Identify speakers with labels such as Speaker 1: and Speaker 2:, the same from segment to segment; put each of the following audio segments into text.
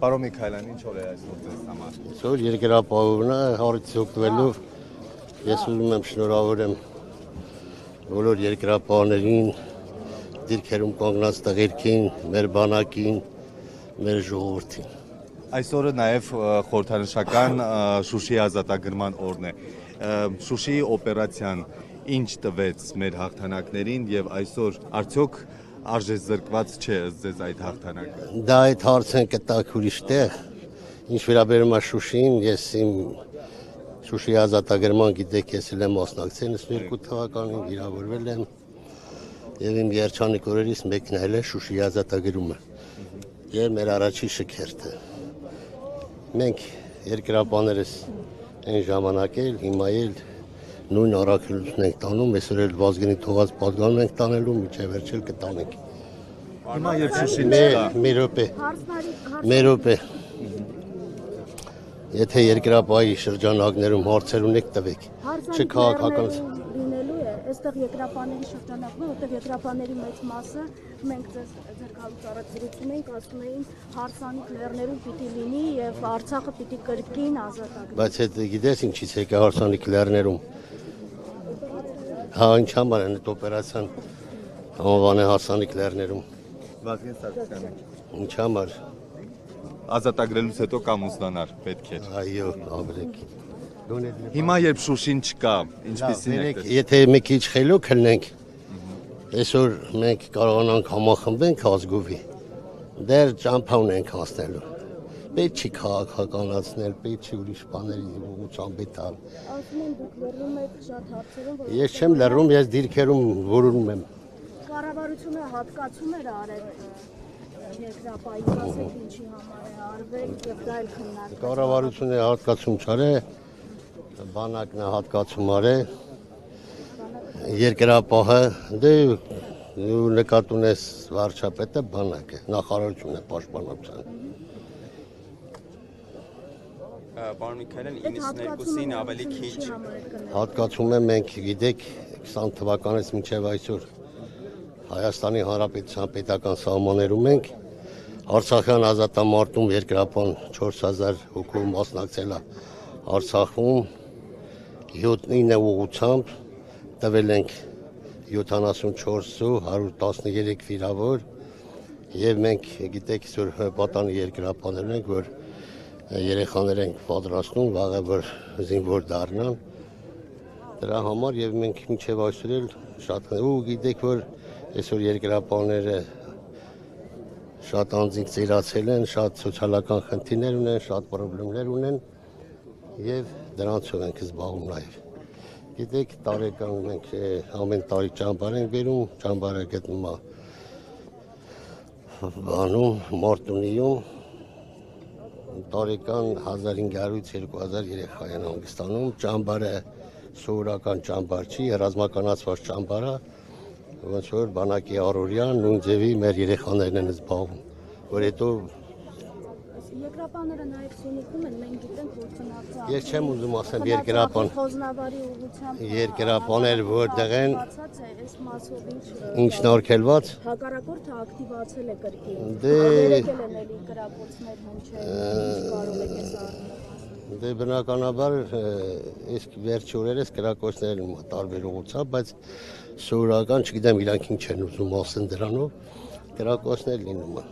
Speaker 1: Պարոն Միքայելյան, ինչ օր է այսօր ձեզ համար։
Speaker 2: Այսօր երկրապահովն է, հարցից օգտվելով ես ուզում եմ շնորհավորեմ բոլոր երկրապահներին, դիրքերում կանգնած տղերքին, մեր բանակին, մեր ժողովրդին։
Speaker 1: Այսօրը նաև խորհրդանշական Շուշիի ազատագրման օրն է։ Շուշիի օպերացիան ինչ տվեց մեր հաղթանակներին եւ այսօր արդյոք արժեզրկված չէ ըստ ձեզ այդ հաղթանակը։
Speaker 2: Դա այդ հարցը կտակ ուրիշ տեղ, ինչ վերաբերում է Շուշիին, ես իմ Շուշիի ազատագրման գիտեք, ես էլ եմ մասնակցել 92 թվականին, վիրավորվել եմ եւ իմ երջանիկ օրերից մեկն էլ է Շուշիի ազատագրումը։ Եվ մեր առաջի շքերթը։ Մենք երկրապահներս այն ժամանակ էլ, հիմա էլ նույն առաքելությունն ենք տանում, այսօր էլ Վազգենի թողած պատգամն ենք տանելու, մինչև վերջել կտանենք։
Speaker 1: Հիմա երբ Շուշին չկա։
Speaker 2: Մի րոպե։ Եթե երկրապահի շրջանակներում հարցեր ունեք տվեք։ Չքաղաքական
Speaker 3: Այստեղ երկրապահների շրջանակում, որտեղ երկրապահների մեծ մասը մենք ձեր քալուց առաջ զրուցում ենք, ասում էին հարսանիք լեռներում պիտի լինի եւ Արցախը պիտի կրկին ազատագրվի։
Speaker 2: Բայց այդ գիտես ինչից եկա հարսանիք լեռներում։ Հա ինչ համար են այդ օպերացիան անվան է հարսանիք լեռներում։
Speaker 1: Վազգեն Սարգսյանը։
Speaker 2: Ինչ համար։
Speaker 1: Ազատագրելուց հետո կամուսնանար պետք է։
Speaker 2: Այո, ապրեք։
Speaker 1: Հիմա երբ Շուշին չկա, ինչպեսին եք։
Speaker 2: Եթե մի քիչ խելոք լինենք, այսօր մենք կարողանանք համախմբենք ազգովի, դեռ ճամփա ունենք հասնելու։ Պետք չի քաղաքականացնել, պետք չի ուրիշ բաների ուղղությամբ տալ։
Speaker 3: Ասում են դուք լռում եք շատ հարցերում, որ
Speaker 2: Ես չեմ լռում, ես դիրքերում որոնում եմ։
Speaker 3: կառավարությունը հատկացում էր արել երկրապահի ասեք ինչի համար է արվել եւ դա էլ քննարկվում։
Speaker 2: Կառավարությունը հատկացում չարե, բանակն է հատկացում արել, երկրապահը, դե նկատ ունես վարչապետը բանակը, նախարարությունը պաշտպանության։
Speaker 4: Պարոն Միքայելյան, 92-ին ավելի քիչ
Speaker 2: Հատկացում է մենք գիտեք 20 թվականից մինչև այսօր Հայաստանի Հանրապետության պետական սահմաններում ենք Արցախյան ազատամարտում երկրապահ 4000 հոգու մասնակցել է Արցախում 7-9 ուղղությամբ տվել ենք 74 113 վիրավոր եւ մենք գիտեք որ պատանի երկրապահներ ենք որ երեխաներ ենք պատրաստում վաղը որ զինվոր դառնան դրա համար եւ մենք մինչեւ այսօր էլ շատ ու գիտեք որ այսօր երկրապահները շատ անձինք ծերացել են, շատ սոցիալական խնդիրներ ունեն, շատ խնդիրներ ունեն եւ դրանցով ենք զբաղվում նաեւ։ Գիտեք տարեկան մենք ամեն տարի ճամբար ենք բերում, ճամբարը գտնվում է բանում Մարտունիում տարեկան 1500-ից 2000 երեխա են հանգստանում, ճամբարը սովորական ճամբար չի, ռազմականացված ճամբար է, ոնց որ բանակի առօրյան նույն ձևի մեր երեխաներն են զբաղվում, որ հետո
Speaker 3: Երկրապահները նաև Սյունիքում են, մենք գիտենք որ ծնածը։
Speaker 2: Ես չեմ ուզում ասեմ
Speaker 3: Խոզնավարի ուղղությամբ
Speaker 2: երկրապահներ որտեղ են
Speaker 3: բացած է, այս մասով
Speaker 2: ինչ նորքելված
Speaker 3: հակառակորդը ակտիվացել է կրկին։
Speaker 2: Դե
Speaker 3: Եկել են էլի կրակոցներ հնչել, ինչ կարող եք այս առնելու։
Speaker 2: Դե բնականաբար այս վերջի օրերս կրակոցներ են տարբեր ուղղությամբ, բայց սովորական չգիտեմ իրանք ինչ են ուզում ասեն դրանով կրակոցներ լինում է։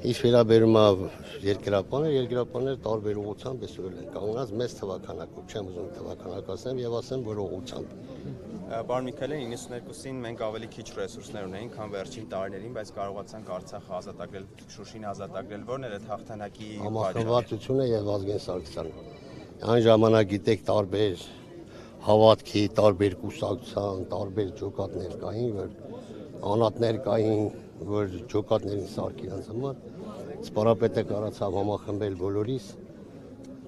Speaker 2: Ինչ վերաբերում է երկրապահներ տարբեր ուղղությամբ այսօր են կանգնած մեծ թվականակով, չեմ ուզում թվականակացնեմ եւ ասեմ որ ուղղությամբ։
Speaker 4: Պարոն Միքայելյան, 92-ին մենք ավելի քիչ ռեսուրսներ ունեինք, քան վերջին տարիներին, բայց կարողացանք Արցախը ազատագրել, Շուշին ազատագրել, որն էր այդ հաղթանակի
Speaker 2: համախմբվածությունը եւ Վազգեն Սարգսյանը։ Այն ժամանակ գիտեք տարբեր հավատքի, տարբեր կուսակցության, տարբեր ջոկատներ կային, որ անատներ կային, որ ջոկատներին սարքի անց համար սպարապետը կարացավ համախմբել բոլորիս,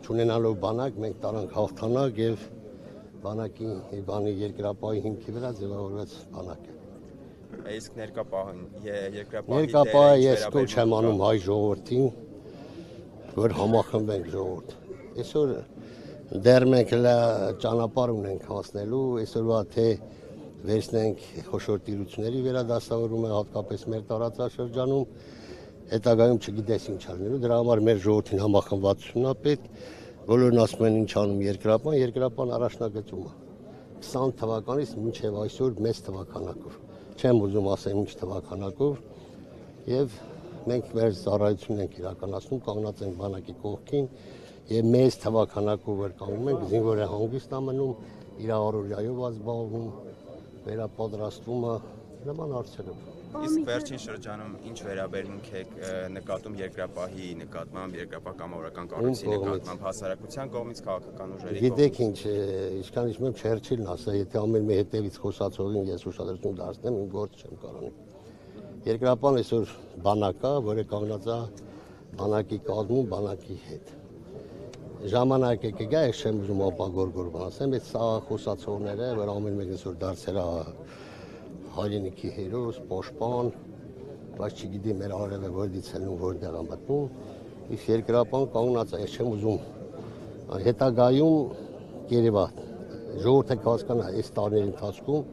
Speaker 2: չունենալով բանակ, մենք տարանք հաղթանակ եւ բանակի բանի երկրապահի հիմքի վրա ձևավորվեց բանակը։
Speaker 4: Իսկ ներկապահը
Speaker 2: երկրապահը ես կոչ եմ անում հայ ժողովրդին, որ համախմբենք ժողովուրդ։ Այսօր դեռ մենք ճանապարհ ունենք հասնելու, այսօրվա թե վերցնենք խոշոր տիրությունների վերադասավորումը, հատկապես մեր տարածաշրջանում, հետագայում չգիտես ինչ անելու, դրա համար մեր ժողովրդին համախմբվածությունն է պետք, բոլորն ասում են ինչ անում երկրապան առաջնագծում է 20 թվականից մինչև այսօր մեծ թվականակով, չեմ ուզում ասեմ ինչ թվականակով, եւ մենք մեր ծառայությունն ենք իրականացնում, կանգնած ենք բանակի կողքին եւ մեծ թվականակով կանգնում ենք, զինվորը հանգիստ է մնում, իր առօրյայով զբաղվում, վերապատրաստվում է նման հարցերով։
Speaker 4: Իսկ վերջին շրջանում ինչ վերաբերմունք եք նկատում երկրապահի նկատմամբ, երկրապահ կամավորական կառույցի նկատմամբ, հասարակության կողմից, քաղաքական ուժերի կողմից։
Speaker 2: Գիտեք ինչ, ինչքան իշում եմ Չերչիլն ասա, եթե ամեն մի հետևից խոսացողին ես ուշադրություն դարձնեմ, իմ գործ չեմ կարող։ Երկրապահն այսօր բանակ է, որը կանգնած է բանակի կազմում, բանակի հետ։ Ժամանակ է կգա, ես չեմ ուզում ապագորգոր ասեմ, այդ սա խոսացողները, որ ամեն մեկն այսօր դարձել է հայրենիքի հերոս, պաշտպան, բայց չգիտի մեր արևը որտեղից են ու որտեղ է մտնում, իսկ երկրապահն կանգնած է, ես չեմ ուզում հետագայում երևա ժողովուրդը կհասկանա այս տարիների ընթացքում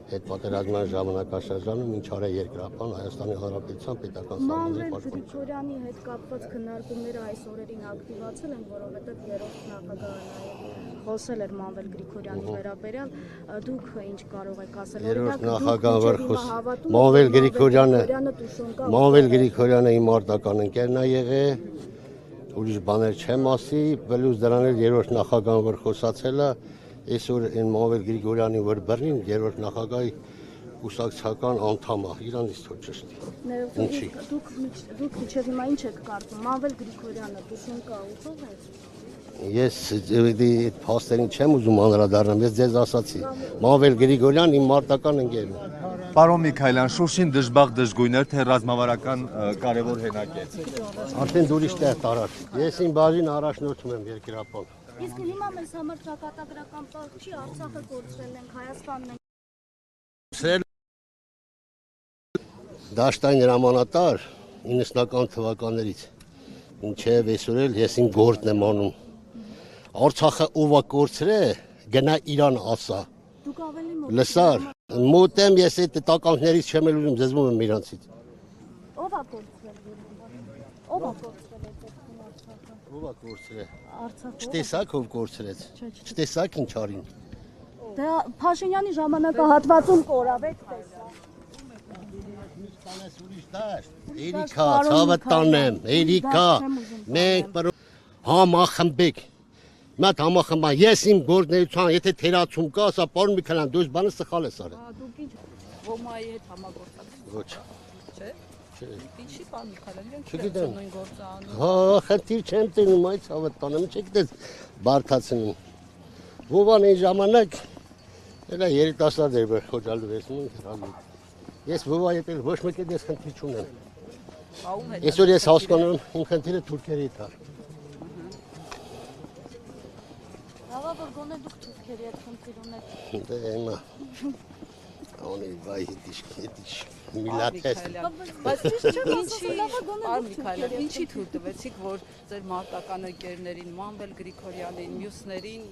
Speaker 2: այդ պատերազմյան ժամանակաշրջանում ինչ արել երկրապահն Հայաստանի Հանրապետության պետական սահմանների պաշտպանության։
Speaker 3: Գրիգորյանի հետ կապված քննարկումները այս օրերին ակտիվացել են, որովհետև երրորդ նախագահը նաև խոսել էր Մանվել Գրիգորյանի վերաբերյալ, դուք ինչ կարող եք ասել։
Speaker 2: Երրորդ նախագահը Մանվել Գրիգորյանը իմ արտական ընկերն է եղել, ուրիշ բաներ չեմ ասի, պլյուս դրան էլ երրորդ նախագահը որ խոսացել է, այսօր այն Մանվել Գրիգորյանի որ բռնին երրորդ նախագահի կուսակցական անդամ է, իրանից թող ճշտի։
Speaker 3: Դուք մինչև հիմա ինչ եք կարծում, Մանվել Գրիգորյանը դուշուն կա ու թող է։
Speaker 2: Ես այդ փաստերին չեմ ուզում անդրադառնամ, ես ձեզ ասացի, Մանվել Գրիգորյան իմ մարտական ընկերն է։
Speaker 1: Պարոն Միքայելյան, Շուշին դժբախտ դժգույն էր, թե ռազմավարական կարևոր հենակ է։
Speaker 2: Արդեն դու ուրիշ տեղ տարար։ Ես իմ բաժին առաջնորդում եմ երկրապահ։
Speaker 3: Իսկ հիմա մեզ համար ճակատագրական պահ չի, Արցախը կորցրել ենք, Հայաստանն ենք։
Speaker 2: Դաշտային հրամանատար 90-ական թվականներից մինչև այսօր էլ ես իմ գործն եմ անում։ Արցախը ով է կորցրել, գնա Իրան ասա։
Speaker 3: Դուք ավելի մոտ։
Speaker 2: Լսար, մոտ եմ ես այդ տականքներից չեմ էլ ուզում, զզվում եմ իրանցից։
Speaker 3: Ով է կորցրել։ Ով է կորցրել այդ Արցախը։
Speaker 2: Ով է կորցրել։
Speaker 3: Արցախը։
Speaker 2: Չտեսակ ով կորցրեց։ Չտեսակ ինչ արին։
Speaker 3: Դա Փաշինյանի ժամանակահատվածում կորավեց տեսա։
Speaker 2: Տանես ուրիշ դաշտ։ Երիկա, ցավը տանեմ, երիկա։ Մենք համախմբեք։ Մատ համախմբա, ես իմ գործնեության, եթե թերացում կա, ասա պարոն Միքայելյան, դու այս բանը սխալ ես արել։
Speaker 5: Դուք ինչ ոմայի հետ համագործակցում
Speaker 2: Ոչ։
Speaker 5: չէ։ Ինչի պարոն Միքայելյան, իրենք
Speaker 2: Չգիտեմ։
Speaker 5: նույն գործը անում։
Speaker 2: Հա, խնդիր չեմ տենում, այդ ցավը տանեմ, չգիտես, բարթացնում։ Ովան այն ժամանակ էլա երիտասարդ էր որ խոճալու ես Ես ովա եկել ոչ մեկ էլ ես խնդիր չունեմ։
Speaker 5: Աղում հետ։
Speaker 2: Այսօր ես հասկանում եմ, իմ խնդիրը թուրքերի հետ է։
Speaker 3: Լավա որ գոնե դուք թուրքերի հետ խնդիր ունեք։
Speaker 2: Դե հիմա Oni vay yetiş milates.
Speaker 5: Բայց ինչի պարոն Միքայելյան, ինչի թույլ տվեցիք, որ ձեր մարտական ընկերներին, Մանվել Գրիգորյանին, մյուսներին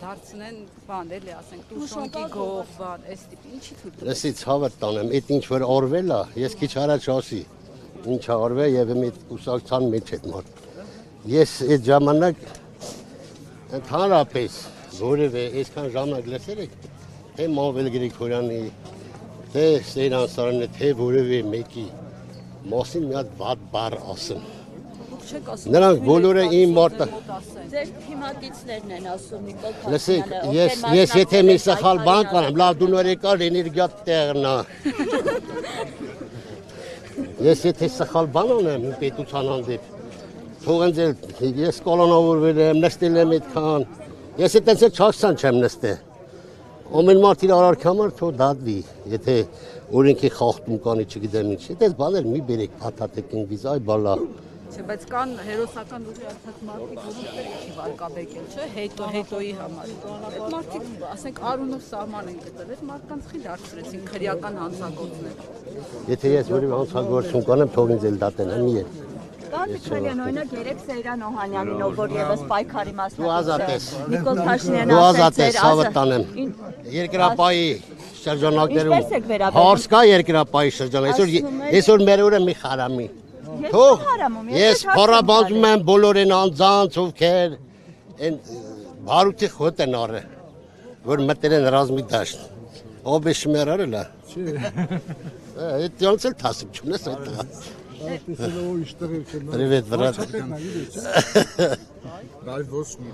Speaker 5: դարձնեն բան էլի, ասենք, տուշոնկի գող բան, այս տիպի, ինչի թույլ տվեցիք։
Speaker 2: Լսի ցավը տանեմ, այդ ինչ որ արվել է, ես քիչ առաջ ասի, ինչ արվել եւ մի ուսակցան մեջ այդ մարդ։ Ես այդ ժամանակ ընդհանրապես որևէ այսքան ժամանակ լսել եք, թե Մանվել Գրիգորյանի, թե Սեյրան Սարյանի, թե որևէ մեկի մասին մի հատ վատ բառ ասեմ։ Նրանք բոլորը իմ մարտը
Speaker 6: Ձեր թիմակիցներն են ասում Նիկոլ
Speaker 2: Լսեք, ես եթե մի սխալ բան կանեմ, լավ դու նոր եկար էներգիա տեղն է։ Ես եթե սխալ բան անեմ պետության հանդեպ, թող ինձ ես կոլոնավորվել եմ, նստել եմ այդքան։ Ես այդպես չասան չեմ նստել։ Ամեն մարդ իր արարքի համար թող դատվի, եթե օրենքի խախտում կանի, չգիտեմ ինչ։ Այդպես բաներ մի բերեք փաթաթեք ինձ, այ բալա։
Speaker 5: Չէ, բայց կան հերոսական ուժի արծած մարդիկ, որոնք չի վարկաբեկել, չէ, հետոյի համար։ Այդ մարդիկ, ասենք, արունով սահման են գտել, այդ մարդկանց խի դարձրեցին քրեական հանցագործներ։
Speaker 2: Եթե ես որևէ հանցագործություն կանեմ, թող ինձ էլ դատեն, մի է։
Speaker 6: Պարոն Միքայելյան, օրինակ երեք Սեյրան Օհանյանին, ով որ եւս պայքարի
Speaker 2: Դու ազատ ես։
Speaker 6: Նիկոլ Փաշինյանը
Speaker 2: Դու ազատ ես, ցավը տանեմ։ Երկրապահի շրջանակներում
Speaker 6: Ինչպես եք վերաբերվում։
Speaker 2: հարց կա երկրապահի շրջան։ Այսօր մեր օրը մի խարամի։ Թող
Speaker 6: հարամում,
Speaker 2: ես փառաբանվում եմ բոլորին անձանց, ովքեր այն բարութի խոտ են առել, որ մտել են ռազմի դաշտ։ Ով է շմերարը լա։ Այդ ոնց էլ տասիք չունես այդ։ Привет, брат.
Speaker 7: Дай восьми.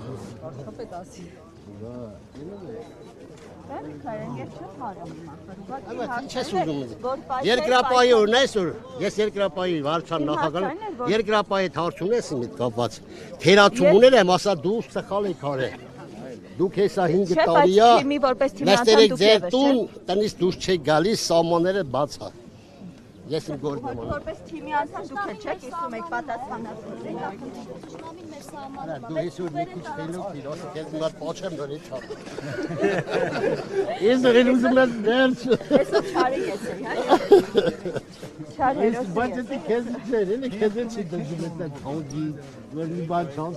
Speaker 2: Երկրապահի օրն այսօր, ես երկրապահի վարչության նախագահ, երկրապահի թարցունես իմ հետ կապված։ Թերացումներ եմ, ասա դու սխալ եք արել։ Դուք հեսա 5 տարիա, նստերեք ձեր տուն, տնից դուրս չեք գալիս, սահմանները բաց է։ Ես իմ գործն եմ անում։
Speaker 6: Որպես թիմի անդամ դուք չեք իսում եք պատասխանատու։
Speaker 2: Դու այսօր մի քիչ խելոք դիր, ասա քեզ մի հատ պոչեմ դրի չափ։ Ես դեռ ուզում եմ դերց։
Speaker 6: Այսօր չարի եսի, հա։ Չար հերոս։
Speaker 2: Բայց դե քեզ չէր, էլի քեզ չի դժում այդ քաուջի, որ մի բան չանց։